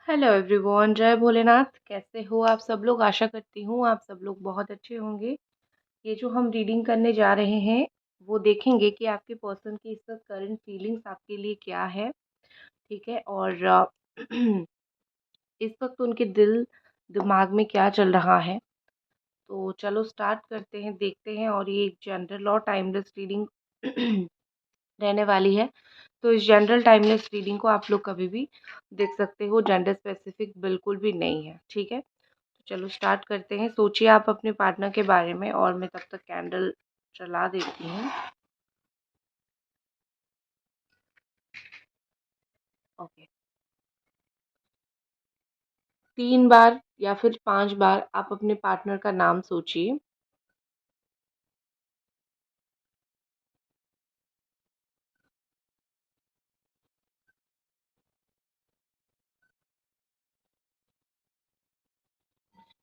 Hello everyone, जय भोलेनाथ। कैसे हो आप सब लोग? आशा करती हूँ आप सब लोग बहुत अच्छे होंगे। ये जो हम रीडिंग करने जा रहे हैं वो देखेंगे कि आपके पर्सन की इस वक्त करंट फीलिंग्स आपके लिए क्या है। ठीक है। और इस वक्त उनके दिल दिमाग में क्या चल रहा है। तो चलो स्टार्ट करते हैं, देखते हैं। और ये एक जनरल और टाइमलेस रीडिंग रहने वाली है। तो इस जनरल टाइमलेस रीडिंग को आप लोग कभी भी देख सकते हो, जेंडर स्पेसिफिक बिल्कुल भी नहीं है। ठीक है। तो चलो स्टार्ट करते हैं। सोचिए आप अपने पार्टनर के बारे में, और मैं तब तक कैंडल जला देती हूँ। ओके। 3 बार या फिर 5 बार आप अपने पार्टनर का नाम सोचिए।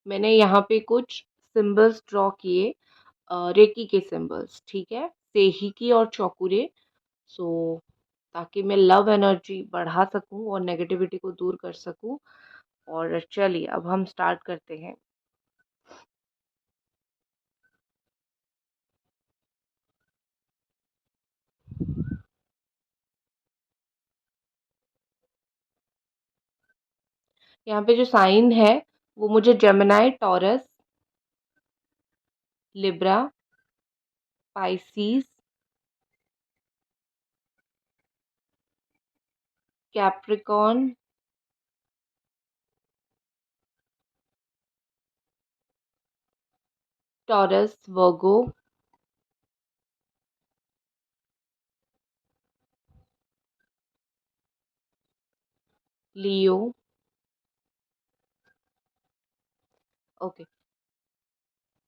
मैंने यहाँ पे कुछ सिंबल्स ड्रॉ किए, रेकी के सिंबल्स। ठीक है, सेही और चौकुरे। सो ताकि मैं लव एनर्जी बढ़ा सकूं और नेगेटिविटी को दूर कर सकूं। और चलिए अब हम स्टार्ट करते हैं। यहाँ पे जो साइन है वो मुझे Gemini, Taurus, Libra, Pisces, Capricorn, Taurus, Virgo, Leo. Okay,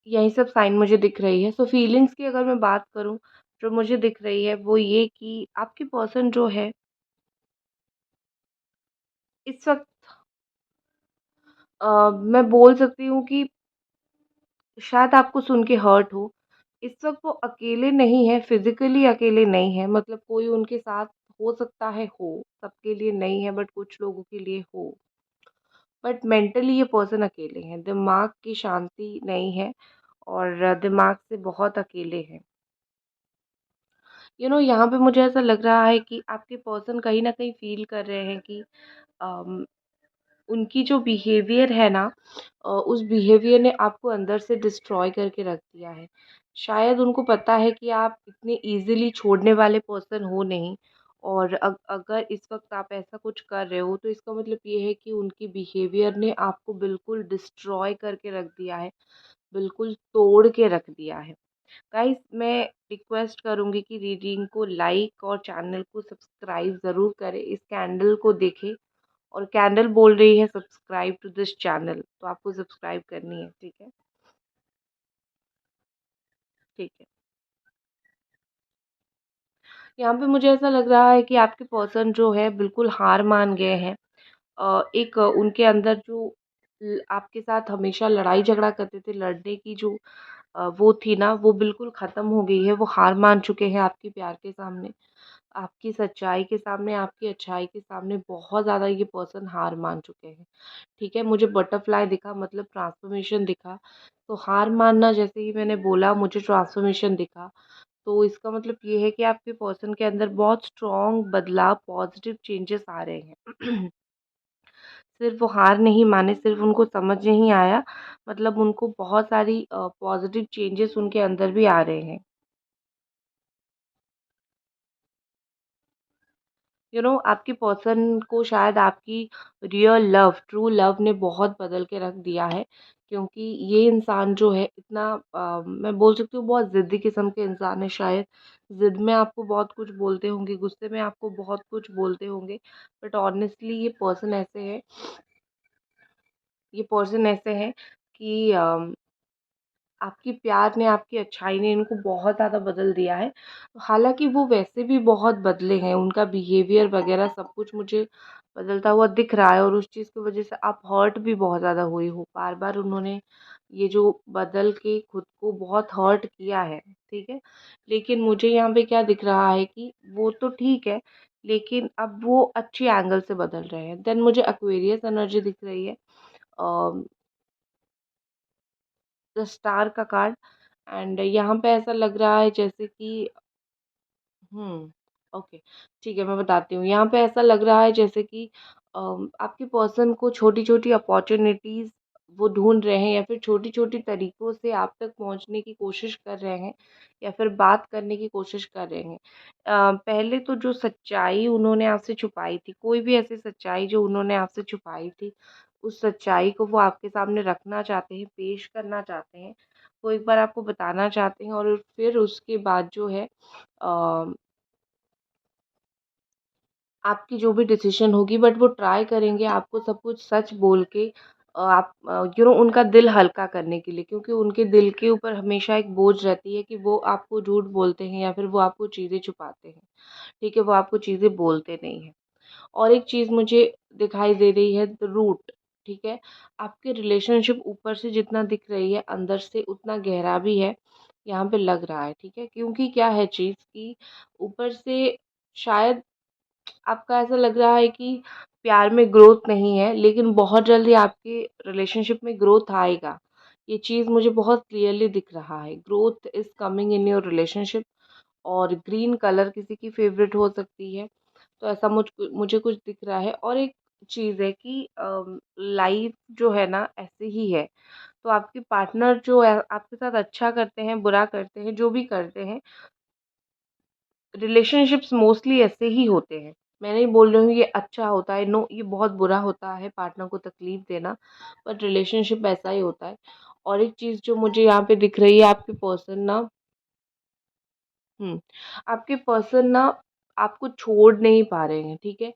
यही सब साइन मुझे दिख रही है। सो फीलिंग्स की अगर मैं बात करूं, जो मुझे दिख रही है वो ये कि आपकी पर्सन जो है इस वक्त, मैं बोल सकती हूँ कि शायद आपको सुन के हर्ट हो। इस वक्त वो अकेले नहीं है, फिजिकली अकेले नहीं है। मतलब कोई उनके साथ हो सकता है, हो सबके लिए नहीं है बट कुछ लोगों के लिए हो। बट मेंटली ये पर्सन अकेले हैं, दिमाग की शांति नहीं है और दिमाग से बहुत अकेले हैं। यहाँ पे मुझे ऐसा लग रहा है कि आपके पर्सन कहीं ना कहीं फील कर रहे हैं कि अम, उनकी जो बिहेवियर है ना, उस बिहेवियर ने आपको अंदर से डिस्ट्रॉय करके रख दिया है। शायद उनको पता है कि आप इतने इजीली छोड़ने वाले पर्सन हो नहीं। और अगर इस वक्त आप ऐसा कुछ कर रहे हो तो इसका मतलब ये है कि उनकी बिहेवियर ने आपको बिल्कुल डिस्ट्रॉय करके रख दिया है, बिल्कुल तोड़ के रख दिया है। गाइस, मैं रिक्वेस्ट करूंगी कि रीडिंग को लाइक और चैनल को सब्सक्राइब ज़रूर करें, इस कैंडल को देखें। और कैंडल बोल रही है सब्सक्राइब टू दिस चैनल, तो आपको सब्सक्राइब करनी है। ठीक है। ठीक है। यहाँ पे मुझे ऐसा लग रहा है कि आपके पर्सन जो है बिल्कुल हार मान गए हैं। एक उनके अंदर जो आपके साथ हमेशा लड़ाई झगड़ा करते थे, लड़ने की जो वो थी ना, वो बिल्कुल ख़त्म हो गई है। वो हार मान चुके हैं आपके प्यार के सामने, आपकी सच्चाई के सामने, आपकी अच्छाई के सामने। बहुत ज़्यादा ये पर्सन हार मान चुके हैं। ठीक है, मुझे बटरफ्लाई दिखा, मतलब ट्रांसफॉर्मेशन दिखा। तो हार मानना, जैसे ही मैंने बोला मुझे ट्रांसफॉर्मेशन दिखा, तो इसका मतलब ये है कि आपके पर्सन के अंदर बहुत स्ट्रॉन्ग बदलाव, पॉजिटिव चेंजेस आ रहे हैं। सिर्फ वो हार नहीं माने, सिर्फ उनको समझ नहीं आया, मतलब उनको बहुत सारी पॉजिटिव चेंजेस उनके अंदर भी आ रहे हैं। आपकी पर्सन को शायद आपकी रियल लव, ट्रू लव ने बहुत बदल के रख दिया है। क्योंकि ये इंसान जो है इतना, मैं बोल सकती हूँ बहुत ज़िद्दी किस्म के इंसान है। शायद ज़िद में आपको बहुत कुछ बोलते होंगे, गुस्से में आपको बहुत कुछ बोलते होंगे। बट ऑनेस्टली ये पर्सन ऐसे हैं कि आपकी प्यार ने, आपकी अच्छाई ने इनको बहुत ज़्यादा बदल दिया है। हालाँकि वो वैसे भी बहुत बदले हैं, उनका बिहेवियर वग़ैरह सब कुछ मुझे बदलता हुआ दिख रहा है। और उस चीज़ की वज़ह से आप हर्ट भी बहुत ज़्यादा हुए हो। बार-बार उन्होंने ये जो बदल के खुद को बहुत हर्ट किया है, ठीक है? लेकिन मुझे यहाँ पे क्या दिख रहा है कि वो तो ठीक है, लेकिन अब वो अच्छी एंगल से बदल रहे हैं। देन मुझे एक्वेरियस एनर्जी दिख रही है, द स्टार का कार्ड। एंड यहाँ पे ऐसा लग रहा है जैसे कि ओके, ठीक है, मैं बताती हूँ। यहाँ पे ऐसा लग रहा है जैसे कि आपके पर्सन को छोटी-छोटी अपॉर्च्युनिटीज़ वो ढूँढ रहे हैं, या फिर छोटी-छोटी तरीकों से आप तक पहुँचने की कोशिश कर रहे हैं, या फिर बात करने की कोशिश कर रहे हैं। पहले तो जो सच्चाई उन्होंने आपसे छुपाई थी, कोई भी ऐसी सच्चाई जो उन्होंने आपसे छुपाई थी, उस सच्चाई को वो आपके सामने रखना चाहते हैं, पेश करना चाहते हैं। वो एक बार आपको बताना चाहते हैं, और फिर उसके बाद जो है अ आपकी जो भी डिसीज़न होगी, बट वो ट्राई करेंगे आपको सब कुछ सच बोल के आप उनका दिल हल्का करने के लिए, क्योंकि उनके दिल के ऊपर हमेशा एक बोझ रहती है कि वो आपको झूठ बोलते हैं, या फिर वो आपको चीज़ें छुपाते हैं, ठीक है? वो आपको चीज़ें बोलते नहीं हैं। और एक चीज़ मुझे दिखाई दे रही है, द रूट, ठीक है? आपके रिलेशनशिप ऊपर से जितना दिख रही है, अंदर से उतना गहरा भी है, यहाँ पे लग रहा है, ठीक है? क्योंकि क्या है चीज़ कि ऊपर से शायद आपका ऐसा लग रहा है कि प्यार में ग्रोथ नहीं है, लेकिन बहुत जल्दी आपके रिलेशनशिप में ग्रोथ आएगा। ये चीज़ मुझे बहुत क्लियरली दिख रहा है। Growth is coming in your relationship, और ग्रीन कलर किसी की फ़ेवरेट हो सकती है। तो ऐसा मुझे कुछ दिख रहा है। और एक चीज़ है कि लाइफ़ जो है ना ऐसे ही है। तो आपके पार्टनर जो है आपके साथ अच्छा करते हैं, बुरा करते हैं, जो भी करते हैं, रिलेशनशिप्स मोस्टली ऐसे ही होते हैं। मैं नहीं बोल रही हूँ ये अच्छा होता है, नो, ये बहुत बुरा होता है पार्टनर को तकलीफ़ देना, बट रिलेशनशिप ऐसा ही होता है। और एक चीज़ जो मुझे यहाँ पे दिख रही है, आपके पर्सन ना हुँ, आपके पर्सन ना आपको छोड़ नहीं पा रहे हैं, ठीक है?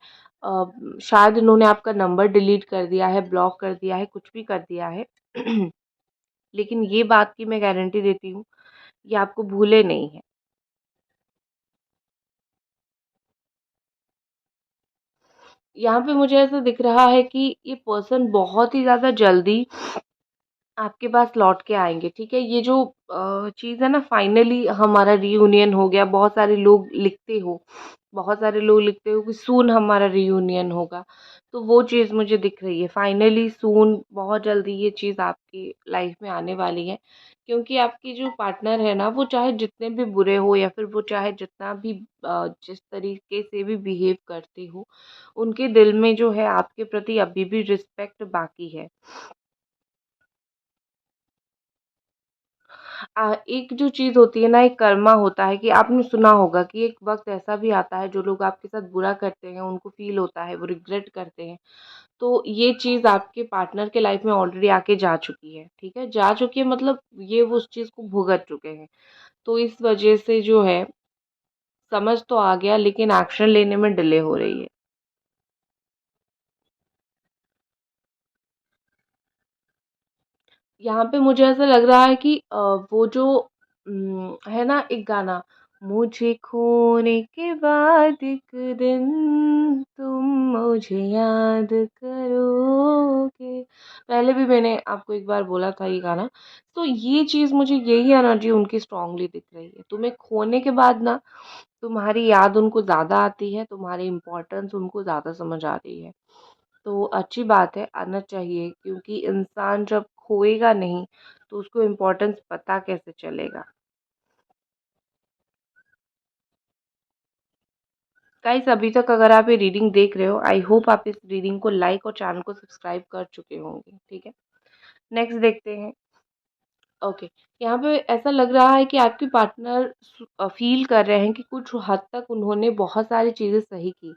शायद इन्होंने आपका नंबर डिलीट कर दिया है, ब्लॉक कर दिया है, कुछ भी कर दिया है। लेकिन ये बात की मैं गारंटी देती हूँ, ये आपको भूले नहीं हैं। यहाँ पे मुझे ऐसा दिख रहा है कि ये पर्सन बहुत ही ज़्यादा जल्दी आपके पास लौट के आएँगे, ठीक है? ये जो चीज़ है ना, फाइनली हमारा रियूनियन हो गया, बहुत सारे लोग लिखते हो कि सून हमारा रियूनियन होगा, तो वो चीज़ मुझे दिख रही है। फाइनली सून, बहुत जल्दी ये चीज़ आपकी लाइफ़ में आने वाली है, क्योंकि आपके जो पार्टनर है ना, वो चाहे जितने भी बुरे हो, या फिर वो चाहे जितना भी जिस तरीके से भी बिहेव करते हो, उनके दिल में जो है आपके प्रति अभी भी रिस्पेक्ट बाकी है। एक जो चीज़ होती है ना, एक कर्मा होता है कि आपने सुना होगा कि एक वक़्त ऐसा भी आता है, जो लोग आपके साथ बुरा करते हैं, उनको फ़ील होता है, वो रिग्रेट करते हैं। तो ये चीज़ आपके पार्टनर के लाइफ़ में ऑलरेडी आके जा चुकी है, ठीक है? जा चुकी है मतलब ये वो उस चीज़ को भुगत चुके हैं। तो इस वज़ह से जो है, समझ तो आ गया, लेकिन एक्शन लेने में डिले हो रही है। यहाँ पे मुझे ऐसा लग रहा है कि वो जो है ना एक गाना, मुझे खोने के बाद एक दिन तुम मुझे याद करोगे। पहले भी मैंने आपको एक बार बोला था ये गाना। तो ये चीज़, मुझे यही एनर्जी उनकी स्ट्रांगली दिख रही है। तुम्हें खोने के बाद ना तुम्हारी याद उनको ज़्यादा आती है, तुम्हारी इम्पोर्टेंस उनको ज़्यादा समझ आ रही है। तो अच्छी बात है, आना चाहिए, क्योंकि इंसान जब खोएगा नहीं, तो उसको इम्पोर्टेंस पता कैसे चलेगा। गाइस, अभी तक अगर आप ये रीडिंग देख रहे हो, आई होप आप इस रीडिंग को लाइक और चैनल को सब्सक्राइब कर चुके होंगे, ठीक है? नेक्स्ट देखते हैं। ओके, यहाँ पे ऐसा लग रहा है कि आपके पार्टनर फ़ील कर रहे हैं कि कुछ हद तक उन्होंने बहुत सारी चीज़ें सही की।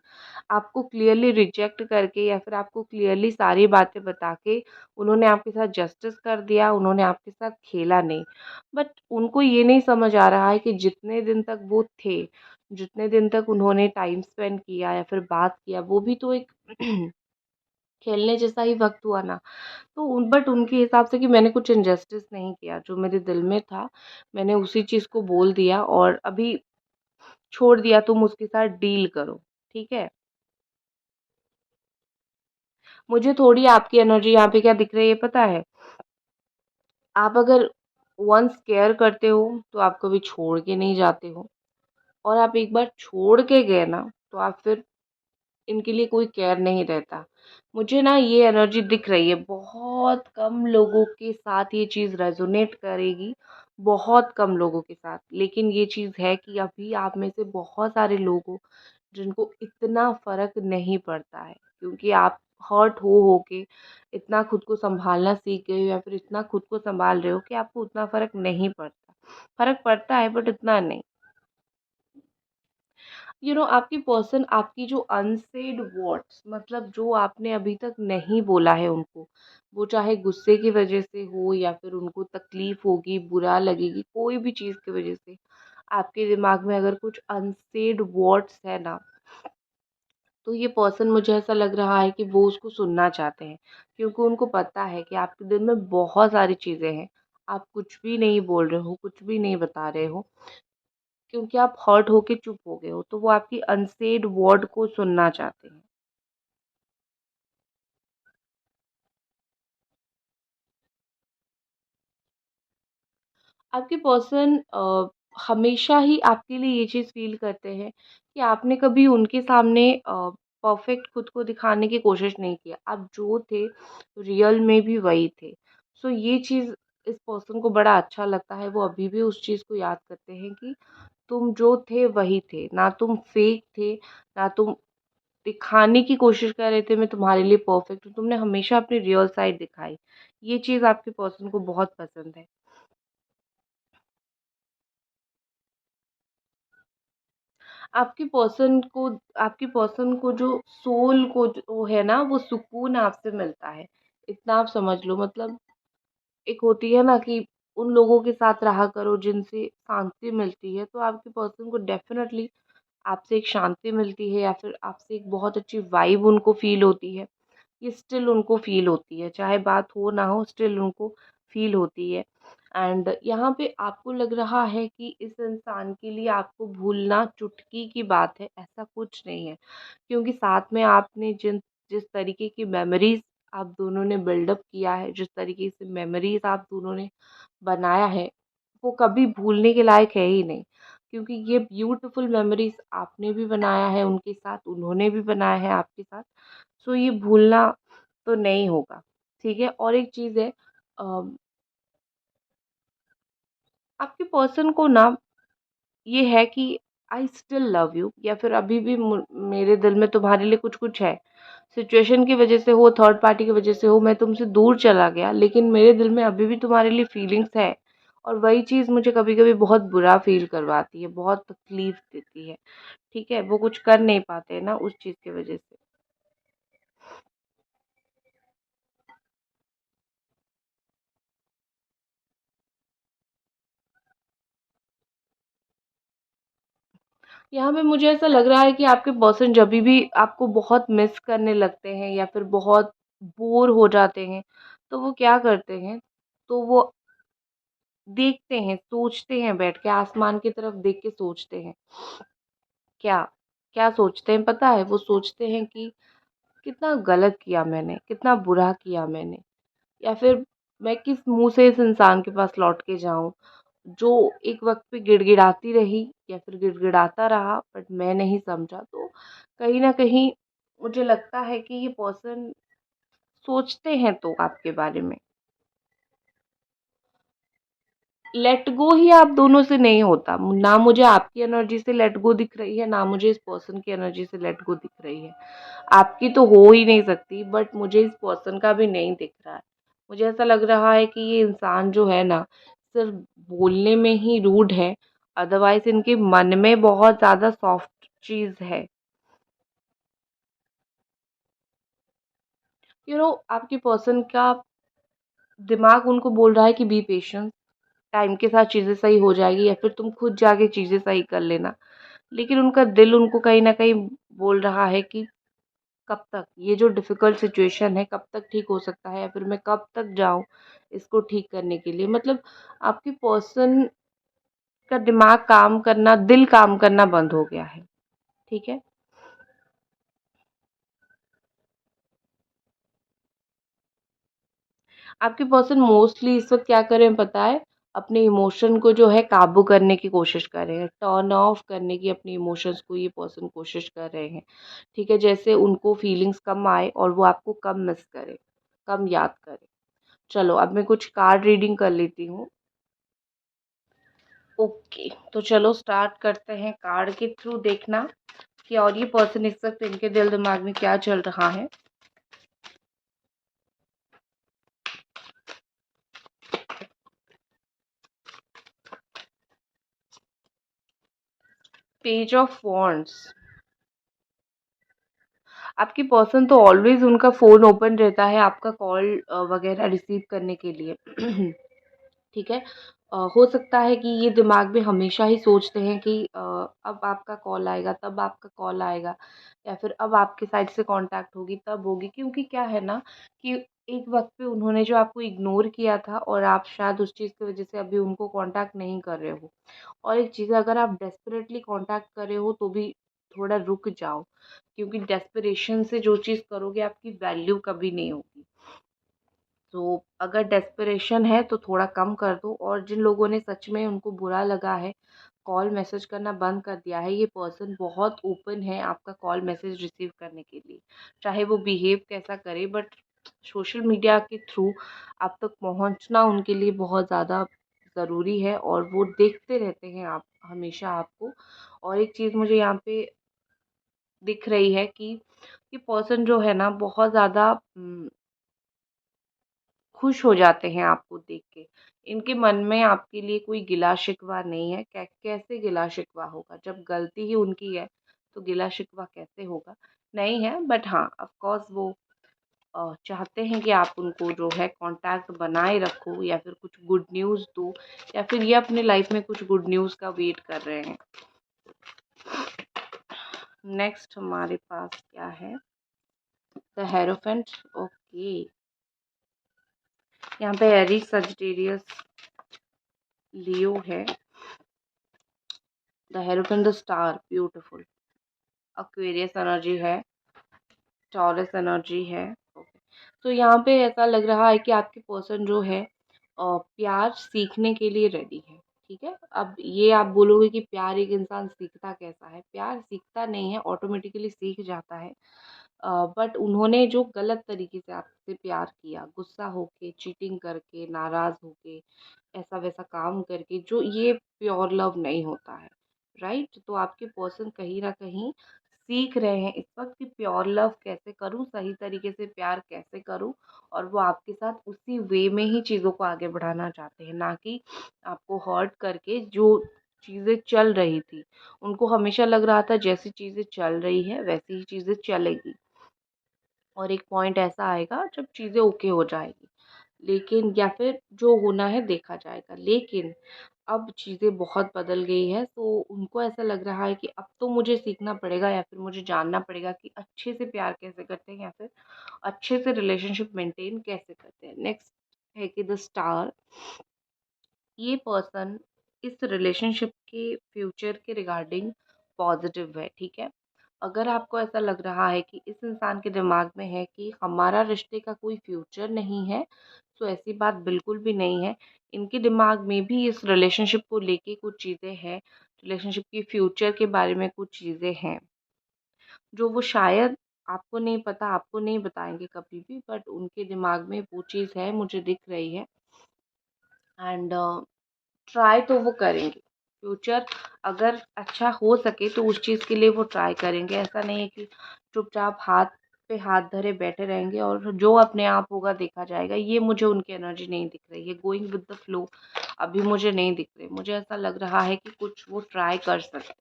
आपको क्लियरली रिजेक्ट करके, या फिर आपको क्लियरली सारी बातें बता के उन्होंने आपके साथ जस्टिस कर दिया, उन्होंने आपके साथ खेला नहीं। बट उनको ये नहीं समझ आ रहा है कि जितने दिन तक वो थे, जितने दिन तक उन्होंने टाइम स्पेंड किया या फिर बात किया, वो भी तो एक खेलने जैसा ही वक़्त हुआ ना। तो बट उनके हिसाब से कि मैंने कुछ इनजस्टिस नहीं किया, जो मेरे दिल में था, मैंने उसी चीज़ को बोल दिया, और अभी छोड़ दिया, तुम उसके साथ डील करो, ठीक है? मुझे थोड़ी आपकी एनर्जी यहाँ पे क्या दिख रही है पता है? आप अगर वन्स केयर करते हो, तो आप कभी छोड़ के नहीं जाते हो, और आप एक बार छोड़ के गए ना, तो आप फिर इनके लिए कोई केयर नहीं रहता। मुझे ना ये एनर्जी दिख रही है, बहुत कम लोगों के साथ ये चीज़ रेज़ोनेट करेगी, बहुत कम लोगों के साथ। लेकिन ये चीज़ है कि अभी आप में से बहुत सारे लोग हो जिनको इतना फ़र्क नहीं पड़ता है, क्योंकि आप हर्ट हो के इतना खुद को सँभालना सीख गए हो या फिर इतना खुद को सँभाल रहे हो कि आपको उतना फ़र्क नहीं पड़ता। फ़र्क पड़ता है बट इतना नहीं। आपकी पर्सन आपकी जो अनसेड वर्ड्स, मतलब जो आपने अभी तक नहीं बोला है उनको, वो चाहे गुस्से की वजह से हो या फिर उनको तकलीफ होगी, बुरा लगेगी, कोई भी चीज़ की वजह से आपके दिमाग में अगर कुछ अनसेड वर्ड्स है ना, तो ये पर्सन मुझे ऐसा लग रहा है कि वो उसको सुनना चाहते हैं, क्योंकि उनको पता है कि आपके दिल में बहुत सारी चीज़ें हैं, आप कुछ भी नहीं बोल रहे हो, कुछ भी नहीं बता रहे हो, क्योंकि आप हर्ट होके चुप हो गए हो, तो वो आपकी अनसेड वर्ड को सुनना चाहते हैं। आपके पर्सन हमेशा ही आपके लिए ये चीज़ फ़ील करते हैं कि आपने कभी उनके सामने परफ़ेक्ट खुद को दिखाने की कोशिश नहीं की। आप जो थे, रियल में भी वही थे। सो ये चीज़ इस पर्सन को बड़ा अच्छा लगता है, वो अभी भी उस चीज़ को याद करते हैं कि तुम जो थे वही थे, ना तुम फ़ेक थे, ना तुम दिखाने की कोशिश कर रहे थे मैं तुम्हारे लिए परफ़ेक्ट हूँ, तुमने हमेशा अपनी रियल साइड दिखाई। ये चीज़ आपके पर्सन को बहुत पसंद है। आपके पर्सन को आपके पर्सन को जो सोल को जो है ना, वो सुकून आपसे मिलता है, इतना आप समझ लो। मतलब एक होती है ना कि उन लोगों के साथ रहा करो जिनसे शांति मिलती है, तो आपके पर्सन को डेफिनेटली आपसे एक शांति मिलती है या फिर आपसे एक बहुत अच्छी वाइब उनको फ़ील होती है। ये स्टिल उनको फ़ील होती है, चाहे बात हो ना हो, स्टिल उनको फ़ील होती है। एंड यहाँ पे आपको लग रहा है कि इस इंसान के लिए आपको भूलना चुटकी की बात है, ऐसा कुछ नहीं है। क्योंकि साथ में आपने जिस तरीके की मेमोरीज़ आप दोनों ने बिल्डअप किया है, जिस तरीके से मेमोरीज़ आप दोनों ने बनाया है, वो कभी भूलने के लायक है ही नहीं। क्योंकि ये ब्यूटीफुल मेमोरीज़ आपने भी बनाया है उनके साथ, उन्होंने भी बनाया है आपके साथ। सो ये भूलना तो नहीं होगा, ठीक है? और एक चीज़ है, अ, आपके पर्सन को ना ये है कि आई स्टिल लव यू, या फिर अभी भी मेरे दिल में तुम्हारे लिए कुछ कुछ है। सिचुएशन की वजह से हो, थर्ड पार्टी की वजह से हो, मैं तुमसे दूर चला गया, लेकिन मेरे दिल में अभी भी तुम्हारे लिए फीलिंग्स है। और वही चीज़ मुझे कभी कभी बहुत बुरा फील करवाती है, बहुत तकलीफ देती है। ठीक है, वो कुछ कर नहीं पाते हैं ना उस चीज़ की वजह से। यहाँ पे मुझे ऐसा लग रहा है कि आपके पर्सन जभी भी आपको बहुत मिस करने लगते हैं या फिर बहुत बोर हो जाते हैं, तो वो क्या करते हैं, तो वो देखते हैं, सोचते हैं, बैठ के आसमान की तरफ देख के सोचते हैं। क्या क्या सोचते हैं पता है? वो सोचते हैं कि कितना गलत किया मैंने, कितना बुरा किया मैंने, या फिर मैं किस मुंह से इस इंसान के पास लौट के जाऊं जो एक वक्त पे गिड़गिड़ाती रही या फिर गिड़गिड़ाता रहा, बट मैं नहीं समझा। तो कहीं ना कहीं मुझे लगता है कि ये पर्सन सोचते हैं तो आपके बारे में। लेट गो ही आप दोनों से नहीं होता, ना मुझे आपकी एनर्जी से लेट गो दिख रही है, ना मुझे इस पर्सन की एनर्जी से लेट गो दिख रही है। आपकी तो हो ही नहीं सकती, बट मुझे इस पर्सन का भी नहीं दिख रहा है। मुझे ऐसा लग रहा है कि ये इंसान जो है ना, सिर्फ बोलने में ही रूड है, अदरवाइज इनके मन में बहुत ज़्यादा सॉफ्ट चीज़ है। आपके पर्सन का दिमाग उनको बोल रहा है कि बी पेशेंट, टाइम के साथ चीज़ें सही हो जाएगी, या फिर तुम खुद जाके चीज़ें सही कर लेना। लेकिन उनका दिल उनको कहीं न कहीं बोल रहा है कि कब तक ये जो डिफ़िकल्ट सिचुएशन है, कब तक ठीक हो सकता है, या फिर मैं कब तक जाऊँ इसको ठीक करने के लिए। मतलब आपके पर्सन का दिमाग काम करना, दिल काम करना बंद हो गया है, ठीक है? आपके पर्सन मोस्टली इस वक़्त क्या कर रहे हैं पता है? अपने इमोशन को जो है काबू करने की कोशिश कर रहे हैं, टर्न ऑफ करने की अपने इमोशंस को ये पर्सन कोशिश कर रहे हैं। ठीक है, जैसे उनको फीलिंग्स कम आए और वो आपको कम मिस करे, कम याद करे। चलो अब मैं कुछ कार्ड रीडिंग कर लेती हूँ। ओके, तो चलो स्टार्ट करते हैं कार्ड के थ्रू देखना कि और ये पर्सन इस वक्त इनके दिल दिमाग में क्या चल रहा है। Page of wands. आपकी पर्सन तो ऑलवेज उनका फ़ोन ओपन रहता है आपका कॉल वगैरह रिसीव करने के लिए। ठीक है। हो सकता है कि ये दिमाग में हमेशा ही सोचते हैं कि अब आपका कॉल आएगा, तब आपका कॉल आएगा, या फिर अब आपके साइड से कॉन्टैक्ट होगी तब होगी, क्योंकि क्या है ना कि एक वक्त पे उन्होंने जो आपको इग्नोर किया था और आप शायद उस चीज़ की वजह से अभी उनको कॉन्टैक्ट नहीं कर रहे हो। और एक चीज़, अगर आप डेस्परेटली कॉन्टैक्ट कर रहे हो तो भी थोड़ा रुक जाओ, क्योंकि डेस्परेशन से जो चीज़ करोगे आपकी वैल्यू कभी नहीं होगी। तो अगर डेस्परेशन है तो थोड़ा कम कर दो। और जिन लोगों ने सच में उनको बुरा लगा है, कॉल मैसेज करना बंद कर दिया है, ये पर्सन बहुत ओपन है आपका कॉल मैसेज रिसीव करने के लिए। चाहे वो बिहेव कैसा करे, बट सोशल मीडिया के थ्रू आप तक पहुंचना उनके लिए बहुत ज़्यादा ज़रूरी है और वो देखते रहते हैं आप हमेशा आपको। और एक चीज़ मुझे यहाँ पे दिख रही है कि ये पर्सन जो है ना बहुत ज़्यादा खुश हो जाते हैं आपको देख के। इनके मन में आपके लिए कोई गिला-शिकवा नहीं है। कैसे गिला-शिकवा होगा? जब गलती ही उनकी है, तो गिला-शिकवा कैसे होगा? नहीं है, बट हाँ, ऑफ़ कोर्स वो चाहते हैं कि आप उनको जो है कॉन्टैक्ट बनाए रखो, या फिर कुछ गुड न्यूज़ दो, या फिर ये अपनी लाइफ़ में कुछ गुड न्यूज़ का वेट कर रहे हैं। नेक्स्ट हमारे पास क्या है? The hierophant. ओके, यहाँ पे एरीज, सजिटेरियस, लियो है। The hierophant, the star, beautiful. Aquarius energy है, टॉरस एनर्जी है। ओके, तो यहाँ पे ऐसा लग रहा है कि आपकी पर्सन जो है प्यार सीखने के लिए रेडी है। ठीक है, अब ये आप बोलोगे कि प्यार एक इंसान सीखता कैसा है? प्यार सीखता नहीं है, ऑटोमेटिकली सीख जाता है। बट उन्होंने जो गलत तरीके से आपसे प्यार किया, गुस्सा होके, चीटिंग करके, नाराज़ होके, ऐसा वैसा काम करके, जो ये प्योर लव नहीं होता है, राइट? तो आपके पर्सन कहीं न कहीं सीख रहे हैं इस वक़्त कि प्योर लव कैसे करूँ, सही तरीके से प्यार कैसे करूँ, और वो आपके साथ उसी वे में ही चीज़ों को आगे बढ़ाना चाहते हैं, ना कि आपको हर्ट करके। जो चीज़ें चल रही थी, उनको हमेशा लग रहा था जैसी चीज़ें चल रही हैं, वैसी ही चीज़ें चलेगी, और एक पॉइंट ऐसा आएगा जब चीज़ें ओके हो जाएगी। लेकिन या फिर जो होना है देखा जाएगा। लेकिन अब चीज़ें बहुत बदल गई है, तो उनको ऐसा लग रहा है कि अब तो मुझे सीखना पड़ेगा, या फिर मुझे जानना पड़ेगा कि अच्छे से प्यार कैसे करते हैं, या फिर अच्छे से रिलेशनशिप मेंटेन कैसे करते हैं। नेक्स्ट है कि द स्टार। ये पर्सन इस रिलेशनशिप के फ्यूचर के रिगार्डिंग पॉजिटिव है। ठीक है, अगर आपको ऐसा लग रहा है कि इस इंसान के दिमाग में है कि हमारा रिश्ते का कोई फ्यूचर नहीं है, तो ऐसी बात बिल्कुल भी नहीं है। इनके दिमाग में भी इस रिलेशनशिप को लेके कुछ चीज़ें हैं, रिलेशनशिप के फ्यूचर के बारे में कुछ चीज़ें हैं, जो वो शायद आपको नहीं पता, आपको नहीं बताएंगे कभी भी, बट उनके दिमाग में वो चीज़ है, मुझे दिख रही है। एंड ट्राई तो वो करेंगे। फ्यूचर अगर अच्छा हो सके तो उस चीज़ के लिए वो ट्राई करेंगे। ऐसा नहीं है कि चुपचाप हाथ पे हाथ धरे बैठे रहेंगे और जो अपने आप होगा देखा जाएगा। ये मुझे उनकी एनर्जी नहीं दिख रही है। गोइंग विद द फ्लो अभी मुझे नहीं दिख रही। मुझे ऐसा लग रहा है कि कुछ वो ट्राई कर सकते हैं।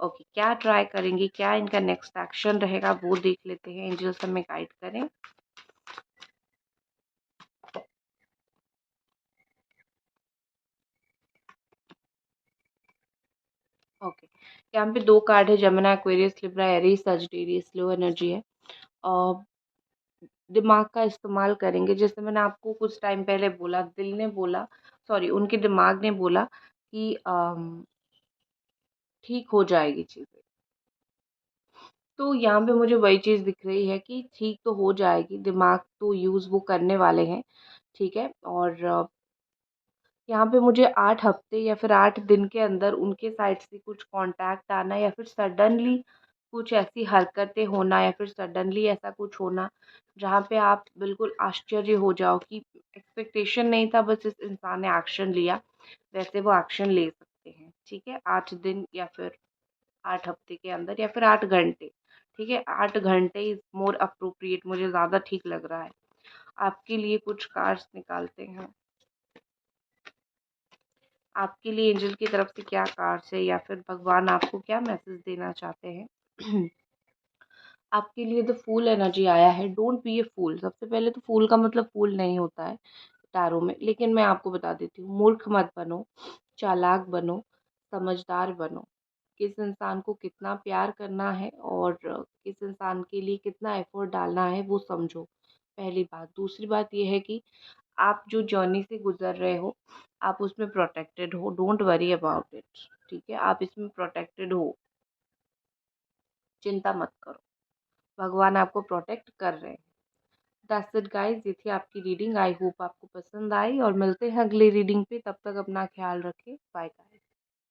ओके, क्या ट्राई करेंगे, क्या इनका नेक्स्ट एक्शन रहेगा, वो देख लेते हैं। एंजल्स हमें गाइड करें। ओके, यहाँ पे 2 कार्ड है, Gemini, Aquarius, Libra, Aries, Sagittarius, low energy है। अ, दिमाग का इस्तेमाल करेंगे, जैसे मैंने आपको कुछ टाइम पहले बोला, दिल ने बोला, सॉरी उनके दिमाग ने बोला कि ठीक हो जाएगी चीज़ें। तो यहाँ पे मुझे वही चीज़ दिख रही है कि ठीक तो हो जाएगी, दिमाग तो यूज़ वो करने वाले हैं, ठीक है? और यहाँ पे मुझे 8 हफ्ते या फिर 8 दिन के अंदर उनके साइड से कुछ कॉन्टैक्ट आना या फिर सडनली कुछ ऐसी हरकतें होना या फिर सडनली ऐसा कुछ होना जहाँ पे आप बिल्कुल आश्चर्य हो जाओ कि एक्सपेक्टेशन नहीं था, बस इस इंसान ने एक्शन लिया, वैसे वो एक्शन ले सकते हैं। ठीक है, 8 दिन या फिर 8 हफ्ते के अंदर या फिर 8 घंटे। ठीक है, 8 घंटे इज़ मोर अप्रोप्रिएट, मुझे ज़्यादा ठीक लग रहा है। आपके लिए कुछ कार्ड्स निकालते हैं। आपके लिए एंजल की तरफ से क्या कार्ड्स है या फिर भगवान आपको क्या मैसेज देना चाहते हैं? आपके लिए द फूल एनर्जी आया है। डोंट बी ए फूल। सबसे पहले तो फूल का मतलब फूल नहीं होता है टैरो में, लेकिन मैं आपको बता देती हूँ, मूर्ख मत बनो, चालाक बनो, समझदार बनो। किस इंसान को कितना प्यार करना है और किस इंसान के लिए कितना एफर्ट डालना है वो समझो, पहली बात। दूसरी बात ये है कि आप जो जर्नी से गुजर रहे हो, आप उसमें प्रोटेक्टेड हो, डोंट वरी अबाउट इट। ठीक है, आप इसमें प्रोटेक्टेड हो, चिंता मत करो, भगवान आपको प्रोटेक्ट कर रहे हैं। दैट्स इट गाइस, ये थी आपकी रीडिंग। आई होप आपको पसंद आई और मिलते हैं अगली रीडिंग पे। तब तक अपना ख्याल रखें। Bye guys.